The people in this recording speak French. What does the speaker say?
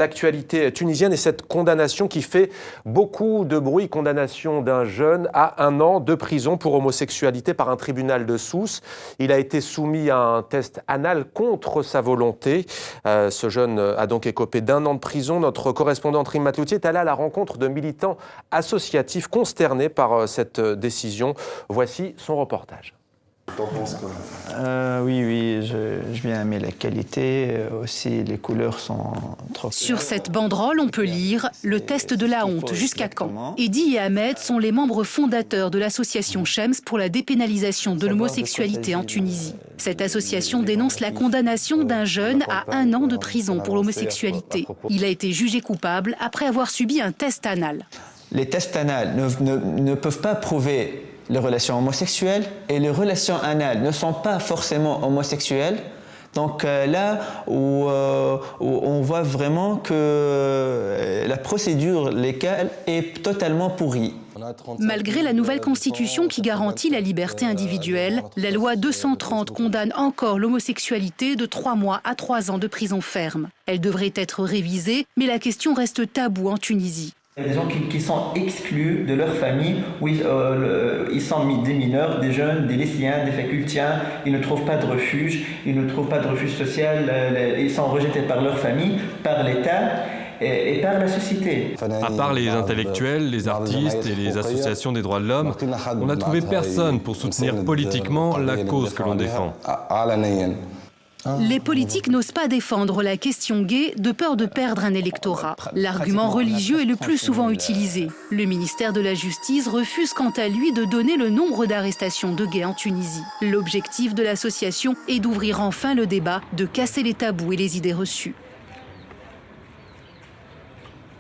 L'actualité tunisienne et cette condamnation qui fait beaucoup de bruit, condamnation d'un jeune à 1 an de prison pour homosexualité par un tribunal de Sousse. Il a été soumis à un test anal contre sa volonté. Ce jeune a donc écopé d'1 an de prison. Notre correspondant Rim Matlouti est allé à la rencontre de militants associatifs consternés par cette décision. Voici son reportage. T'en penses quoi? Oui, je viens aimer la qualité, aussi les couleurs sont trop... Sur cette banderole, on peut lire « Le test de la honte, jusqu'à quand ?» Eddy et Ahmed sont les membres fondateurs de l'association Shems pour la dépénalisation de l'homosexualité en Tunisie. Cette association dénonce la condamnation d'un jeune à 1 an de prison pour l'homosexualité. Il a été jugé coupable après avoir subi un test anal. Les tests anals ne peuvent pas prouver les relations homosexuelles et les relations anales ne sont pas forcément homosexuelles. Donc là où on voit vraiment que la procédure légale est totalement pourrie. Malgré la nouvelle constitution qui garantit la liberté individuelle, la loi 230 condamne encore l'homosexualité de 3 mois à 3 ans de prison ferme. Elle devrait être révisée, mais la question reste taboue en Tunisie. Il y a des gens qui sont exclus de leur famille, où ils sont des mineurs, des jeunes, des lycéens, des facultiens, ils ne trouvent pas de refuge, social, ils sont rejetés par leur famille, par l'État et par la société. À part les intellectuels, les artistes et les associations des droits de l'homme, on n'a trouvé personne pour soutenir politiquement la cause que l'on défend. Les politiques n'osent pas défendre la question gay de peur de perdre un électorat. L'argument religieux est le plus souvent utilisé. Le ministère de la Justice refuse quant à lui de donner le nombre d'arrestations de gays en Tunisie. L'objectif de l'association est d'ouvrir enfin le débat, de casser les tabous et les idées reçues.